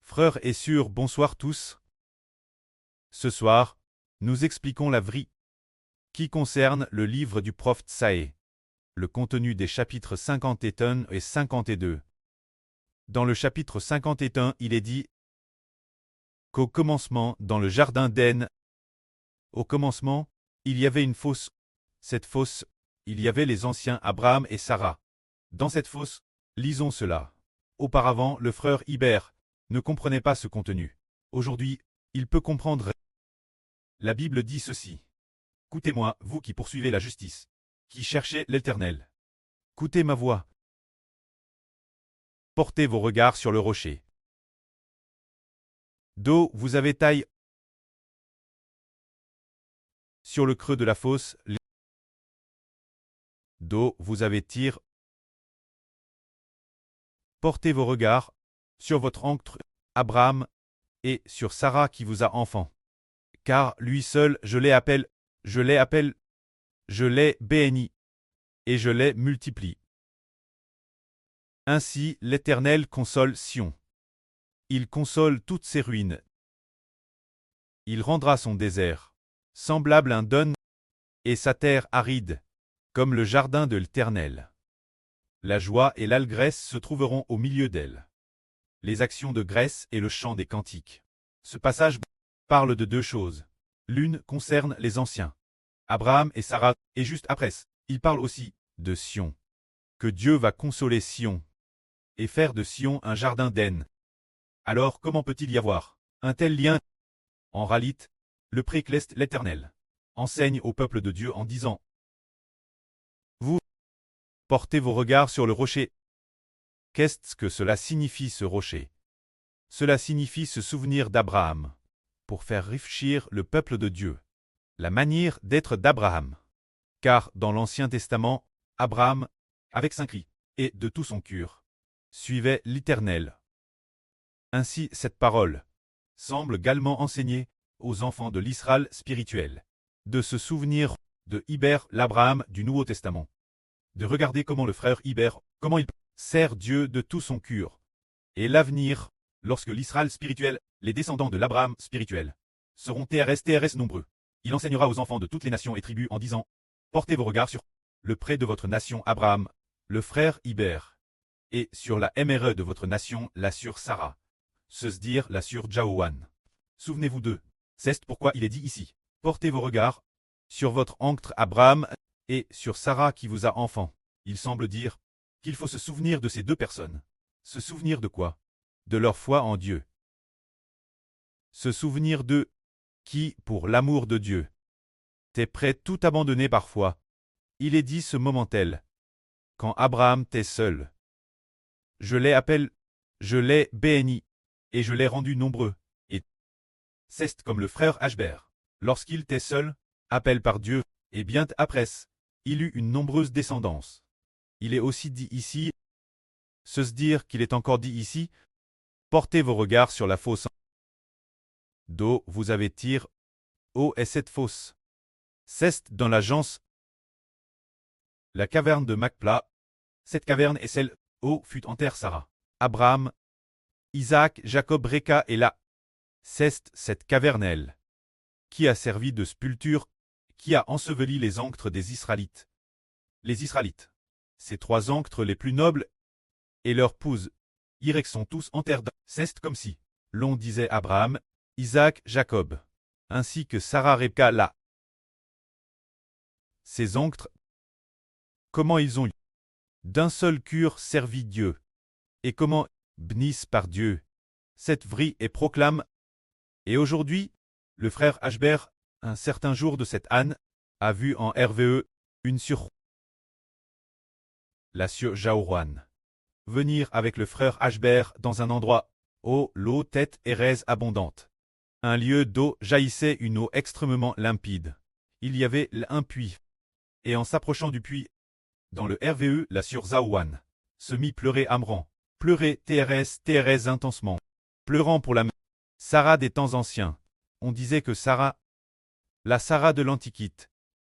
Frères et sœurs, bonsoir tous. Ce soir, nous expliquons la vraie qui concerne le livre du prophète Saé, le contenu des chapitres 51 et 52. Dans le chapitre 51, il est dit qu'au commencement, dans le jardin d'Éden, au commencement, il y avait une fosse. Cette fosse, il y avait les anciens Abraham et Sarah. Dans cette fosse, lisons cela. Auparavant, le frère Ibère ne comprenait pas ce contenu. Aujourd'hui, il peut comprendre. La Bible dit ceci. Écoutez-moi, vous qui poursuivez la justice, qui cherchez l'Éternel. Écoutez ma voix. Portez vos regards sur le rocher. D'eau, vous avez taille. Sur le creux de la fosse, d'eau, vous avez tir. Portez vos regards sur votre oncle Abraham et sur Sarah qui vous a enfant. Car lui seul, je l'ai béni, et je l'ai multiplie. Ainsi l'Éternel console Sion. Il console toutes ses ruines. Il rendra son désert semblable à un don, et sa terre aride, comme le jardin de l'Éternel. La joie et l'allégresse se trouveront au milieu d'elle. Les actions de grâce et le chant des cantiques. Ce passage parle de deux choses. L'une concerne les anciens, Abraham et Sarah, et juste après, il parle aussi de Sion. Que Dieu va consoler Sion et faire de Sion un jardin d'Éden. Alors comment peut-il y avoir un tel lien? En réalité, le précleste l'Éternel enseigne au peuple de Dieu en disant: Vous portez vos regards sur le rocher. Qu'est-ce que cela signifie ce rocher? Cela signifie se souvenir d'Abraham, pour faire réfléchir le peuple de Dieu, la manière d'être d'Abraham. Car dans l'Ancien Testament, Abraham, avec saint cri, et de tout son cœur, suivait l'Éternel. Ainsi cette parole semble également enseigner aux enfants de l'Israël spirituel, de se souvenir de Ibère, l'Abraham du Nouveau Testament, de regarder comment le frère Ibère, comment il sert Dieu de tout son cœur, et l'avenir, lorsque l'Israël spirituel, les descendants de l'Abraham spirituel, seront TRS nombreux. Il enseignera aux enfants de toutes les nations et tribus en disant: Portez vos regards sur le près de votre nation Abraham, le frère Ibère, et sur la MRE de votre nation, la sur Sarah, c'est-à-dire la sur Jaowan. Souvenez-vous d'eux. C'est pourquoi il est dit ici: Portez vos regards sur votre oncle Abraham et sur Sarah qui vous a enfant. Il semble dire qu'il faut se souvenir de ces deux personnes. Se souvenir de quoi? De leur foi en Dieu. Se souvenir d'eux qui, pour l'amour de Dieu, t'es prêt tout abandonner parfois. Il est dit ce moment tel. Quand Abraham t'est seul. Je l'ai béni, et je l'ai rendu nombreux. Et c'est comme le frère Ashbert. Lorsqu'il t'est seul, appelé par Dieu, et bien après, il eut une nombreuse descendance. Il est aussi dit ici, se dire qu'il est encore dit ici, portez vos regards sur la fosse d'eau, vous avez tir, eau est cette fosse. C'est dans l'agence, la caverne de Macpla. Cette caverne est celle, eau fut en terre Sarah, Abraham, Isaac, Jacob, Réka et là. C'est cette cavernelle qui a servi de sépulture, qui a enseveli les ancres des Israélites. Les Israélites, ces trois ancres les plus nobles, et leurs pouses, Irek sont tous en terre. C'est comme si l'on disait Abraham, Isaac, Jacob, ainsi que Sarah, Réka là. Ces ancres, comment ils ont d'un seul cœur servi Dieu, et comment bénissent par Dieu, cette vraie et proclame. Et aujourd'hui, le frère Ashbert, un certain jour de cette Anne, a vu en RVE une sur la sur Jaourouane venir avec le frère Ashbert dans un endroit, où l'eau tête et raise abondante. Un lieu d'eau jaillissait une eau extrêmement limpide. Il y avait un puits. Et en s'approchant du puits, dans le RVE, la sur Zaouane se mit pleurer Amran. Pleurer TRS intensement. Pleurant pour la Sarah des temps anciens. On disait que Sarah, la Sarah de l'Antiquité,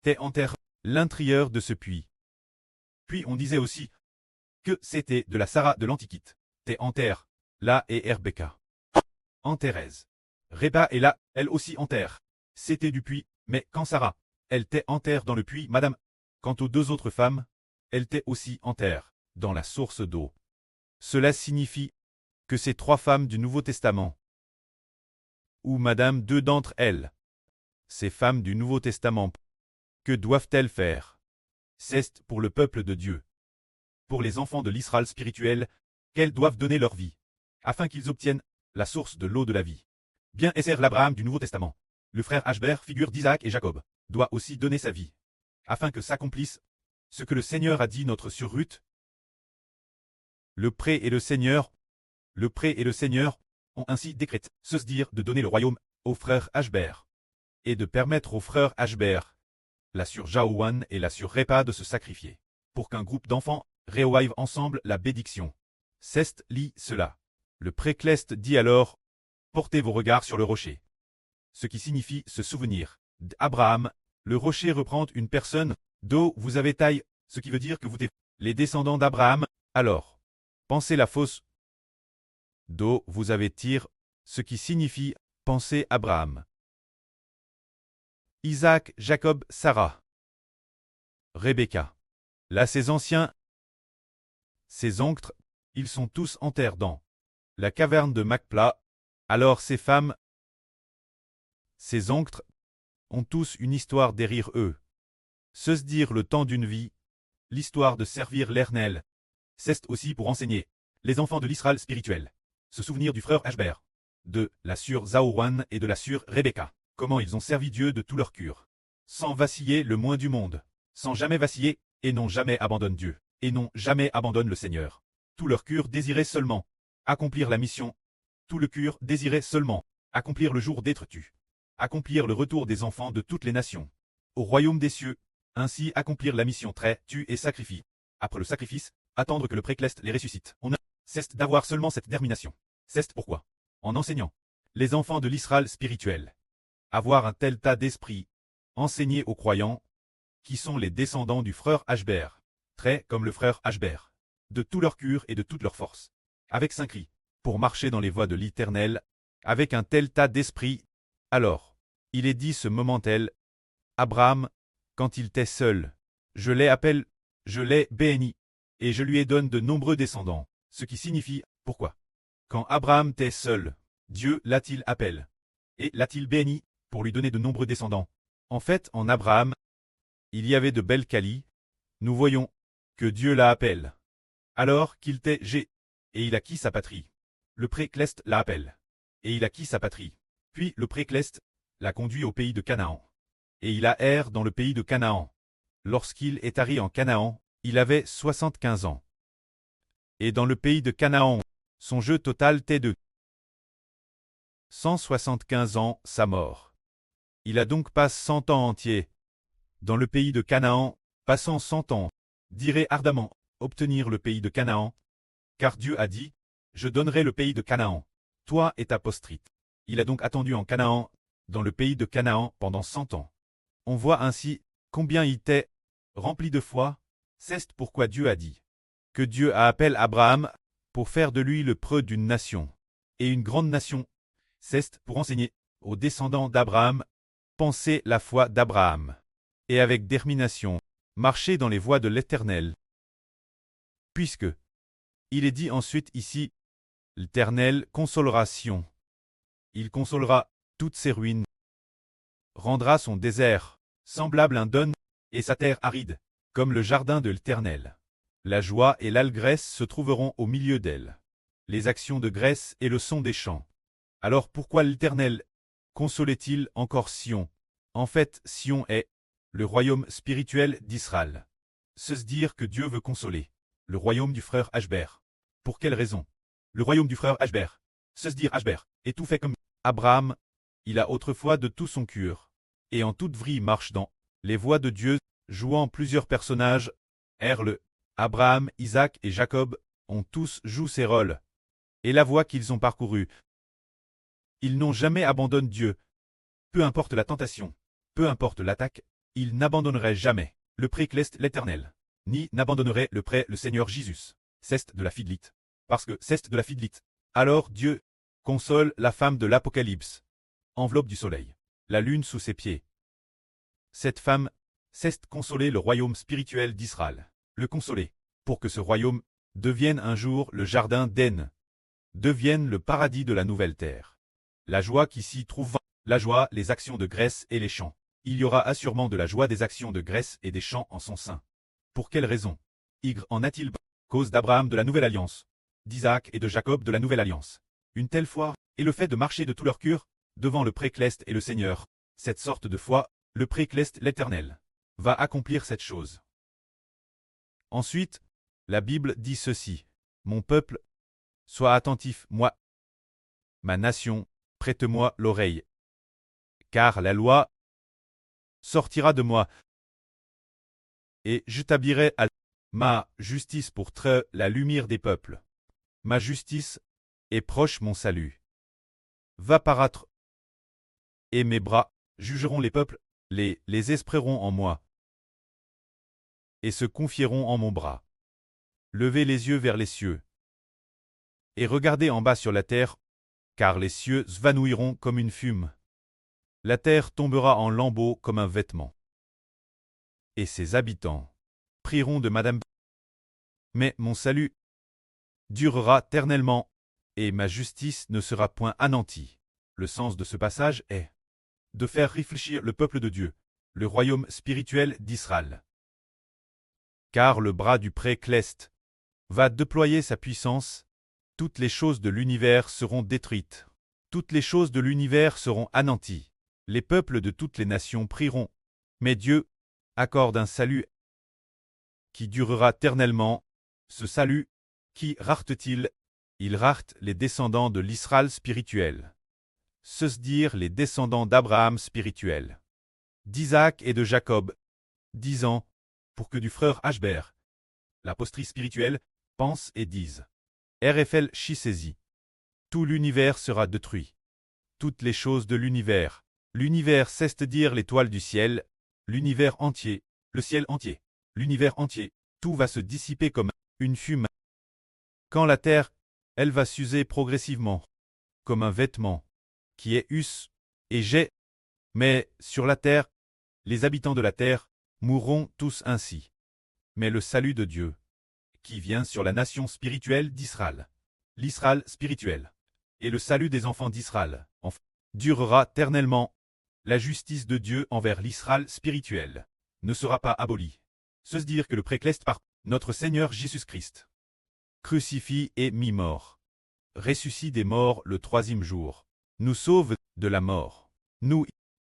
était en terre, l'intérieur de ce puits. Puis on disait aussi que c'était de la Sarah de l'Antiquité, était en terre, là et Rebecca. en Thérèse. Réba est là, elle aussi en terre. C'était du puits, mais quand Sarah, elle était en terre dans le puits, madame. Quant aux deux autres femmes, elles étaient aussi en terre, dans la source d'eau. Cela signifie que ces trois femmes du Nouveau Testament, ou madame deux d'entre elles, ces femmes du Nouveau Testament, que doivent-elles faire? C'est pour le peuple de Dieu, pour les enfants de l'Israël spirituel, qu'elles doivent donner leur vie, afin qu'ils obtiennent la source de l'eau de la vie. Bien Esser l'Abraham du Nouveau Testament, le frère Ashber, figure d'Isaac et Jacob, doit aussi donner sa vie, afin que s'accomplisse ce que le Seigneur a dit notre sur Ruth. Le pré et le Seigneur ont ainsi décrété, se dire de donner le royaume aux frères Ashber, et de permettre aux frères Ashber, la sur Jaouan et la sur Répa de se sacrifier, pour qu'un groupe d'enfants réoive ensemble la bédiction. Cest lit cela. Le précleste dit alors, portez vos regards sur le rocher. Ce qui signifie se souvenir d'Abraham. Le rocher reprend une personne, d'eau vous avez taille, ce qui veut dire que vous êtes les descendants d'Abraham. Alors, pensez la fosse d'eau vous avez tir, ce qui signifie pensez Abraham. Isaac, Jacob, Sarah. Rebecca. Là ces anciens, ces oncles, ils sont tous en terre dans la caverne de Macpla. Alors ces femmes, ces oncles, ont tous une histoire derrière eux. Se dire le temps d'une vie, l'histoire de servir l'Éternel. C'est aussi pour enseigner les enfants de l'Israël spirituel. Se souvenir du frère Ashber, de la sœur Zaouran et de la sœur Rebecca. Comment ils ont servi Dieu de tout leur cœur, sans vaciller le moins du monde, sans jamais vaciller, et non jamais abandonnent Dieu, et non jamais abandonnent le Seigneur. Tout leur cœur désirait seulement accomplir la mission. Tout le cœur désirait seulement accomplir le jour d'être tu, accomplir le retour des enfants de toutes les nations au royaume des cieux, ainsi accomplir la mission trait, tue et sacrifie. Après le sacrifice, attendre que le précleste les ressuscite. On a cesse d'avoir seulement cette détermination. C'est pourquoi, en enseignant les enfants de l'Israël spirituel, avoir un tel tas d'esprit, enseigner aux croyants, qui sont les descendants du frère Ashber, très comme le frère Ashber, de tout leur cœur et de toute leur force, avec saint cri, pour marcher dans les voies de l'Éternel, avec un tel tas d'esprit. Alors, il est dit ce moment tel, Abraham, quand il était seul, je l'ai appelé, je l'ai béni, et je lui ai donné de nombreux descendants, ce qui signifie, pourquoi? Quand Abraham était seul, Dieu l'a-t-il appelé, et l'a-t-il béni, pour lui donner de nombreux descendants. En fait, en Abraham, il y avait de belles qualités. Nous voyons que Dieu l'a appelé. Alors qu'il était et il a quitté sa patrie. Le précleste l'a appelé, et il a quitté sa patrie. Puis le précleste l'a conduit au pays de Canaan. Et il a erré dans le pays de Canaan. Lorsqu'il est arrivé en Canaan, il avait 75 ans. Et dans le pays de Canaan, son jeu total était de 175 ans, sa mort. Il a donc passé 100 ans entiers dans le pays de Canaan, passant 100 ans, dirait ardemment, obtenir le pays de Canaan, car Dieu a dit, je donnerai le pays de Canaan, toi et ta postérité. Il a donc attendu en Canaan, dans le pays de Canaan, pendant 100 ans. On voit ainsi combien il était rempli de foi. C'est pourquoi Dieu a dit que Dieu a appelé Abraham pour faire de lui le preux d'une nation, et une grande nation. C'est pour enseigner aux descendants d'Abraham, penser la foi d'Abraham, et avec détermination, marcher dans les voies de l'Éternel. Puisque, il est dit ensuite ici, l'Éternel consolera Sion. Il consolera toutes ses ruines, rendra son désert semblable à un don, et sa terre aride, comme le jardin de l'Éternel. La joie et l'allégresse se trouveront au milieu d'elle. Les actions de grâce et le son des chants. Alors pourquoi l'Éternel consolait-il encore Sion? En fait, Sion est le royaume spirituel d'Israël. Se dire que Dieu veut consoler le royaume du frère Ashber. Pour quelle raison? Le royaume du frère Ashber. Se dire Ashber est tout fait comme Abraham. Il a autrefois de tout son cœur, et en toute vraie marche dans les voies de Dieu, jouant plusieurs personnages. Erle, Abraham, Isaac et Jacob ont tous joué ces rôles. Et la voie qu'ils ont parcourue, ils n'ont jamais abandonné Dieu. Peu importe la tentation, peu importe l'attaque, ils n'abandonneraient jamais le précleste l'Éternel, ni n'abandonneraient le prêt le Seigneur Jésus. C'est de la fidelité. Parce que c'est de la fidelité. Alors Dieu Console la femme de l'Apocalypse. Enveloppe du soleil. La lune sous ses pieds. Cette femme cesse de consoler le royaume spirituel d'Israël. Le consoler, pour que ce royaume devienne un jour le jardin d'Éden, devienne le paradis de la nouvelle terre. La joie qui s'y trouve, la joie, les actions de grâce et les chants. Il y aura assurément de la joie des actions de grâce et des chants en son sein. Pour quelle raison? Igre en a-t-il cause d'Abraham de la nouvelle alliance, d'Isaac et de Jacob de la nouvelle alliance. Une telle foi, et le fait de marcher de tout leur cœur, devant le précleste et le Seigneur, cette sorte de foi, le précleste l'Éternel, va accomplir cette chose. Ensuite, la Bible dit ceci. Mon peuple, sois attentif, moi. Ma nation, prête-moi l'oreille. Car la loi sortira de moi, et je t'habillerai à ma justice pour la lumière des peuples. Ma justice est proche mon salut. Va paraître, et mes bras jugeront les peuples, les espéreront en moi, et se confieront en mon bras. Levez les yeux vers les cieux, et regardez en bas sur la terre, car les cieux s'vanouiront comme une fume. La terre tombera en lambeaux comme un vêtement. Et ses habitants prieront de Madame. Mais mon salut durera ternellement, et ma justice ne sera point anéantie. Le sens de ce passage est de faire réfléchir le peuple de Dieu, le royaume spirituel d'Israël. Car le bras du précleste va déployer sa puissance, toutes les choses de l'univers seront détruites, toutes les choses de l'univers seront anéanties. Les peuples de toutes les nations prieront, mais Dieu accorde un salut qui durera ternellement. Ce salut, qui rarte-t-il? Il rarte les descendants de l'Israël spirituel. Ceux dire les descendants d'Abraham spirituel, d'Isaac et de Jacob, disant, pour que du frère Ashbert, la posterie spirituelle, pense et dise. RFL Chisesi. Tout l'univers sera détruit. Toutes les choses de l'univers. L'univers cesse de dire l'étoile du ciel, l'univers entier, le ciel entier, l'univers entier, tout va se dissiper comme une fumée. Quand la terre, elle va s'user progressivement, comme un vêtement, qui est us, et j'ai, mais sur la terre, les habitants de la terre mourront tous ainsi. Mais le salut de Dieu, qui vient sur la nation spirituelle d'Israël, l'Israël spirituel, et le salut des enfants d'Israël, durera ternellement. La justice de Dieu envers l'Israël spirituel ne sera pas abolie. Se dire que le précleste par notre Seigneur Jésus-Christ, crucifié et mis-mort, ressuscité des morts le troisième jour, nous sauve de la mort, nous,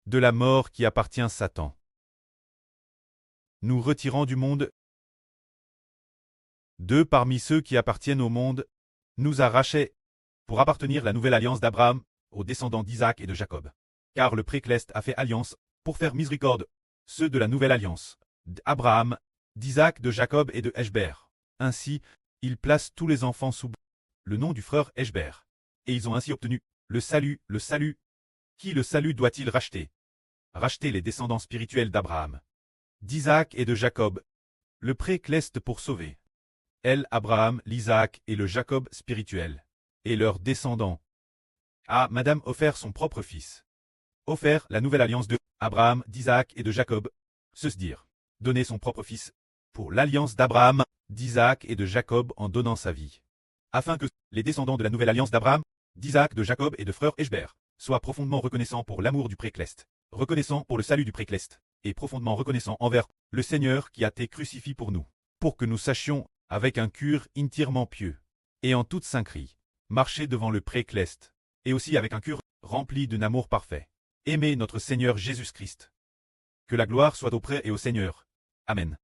de la mort qui appartient à Satan. Nous retirant du monde, deux parmi ceux qui appartiennent au monde, nous arrachait, pour appartenir la nouvelle alliance d'Abraham, aux descendants d'Isaac et de Jacob. Car le précleste a fait alliance, pour faire miséricorde, ceux de la nouvelle alliance, d'Abraham, d'Isaac, de Jacob et de Ashbert. Ainsi, il place tous les enfants sous le nom du frère Ashbert. Et ils ont ainsi obtenu le salut. Qui le salut doit-il racheter? Racheter les descendants spirituels d'Abraham, d'Isaac et de Jacob. Le précleste pour sauver. Abraham, l'Isaac et le Jacob spirituel. Et leurs descendants. A Madame offert son propre fils. Offert la nouvelle alliance de Abraham, d'Isaac et de Jacob. Se dire. Donner son propre fils. Pour l'alliance d'Abraham, d'Isaac et de Jacob en donnant sa vie. Afin que les descendants de la nouvelle alliance d'Abraham, d'Isaac, de Jacob et de frère Ashbert soient profondément reconnaissants pour l'amour du précleste, reconnaissants pour le salut du précleste, et profondément reconnaissants envers le Seigneur qui a été crucifié pour nous, pour que nous sachions, avec un cœur entièrement pieux, et en toute sainteté, marcher devant le précleste, et aussi avec un cœur rempli d'un amour parfait. Aimer notre Seigneur Jésus-Christ. Que la gloire soit auprès et au Seigneur. Amen.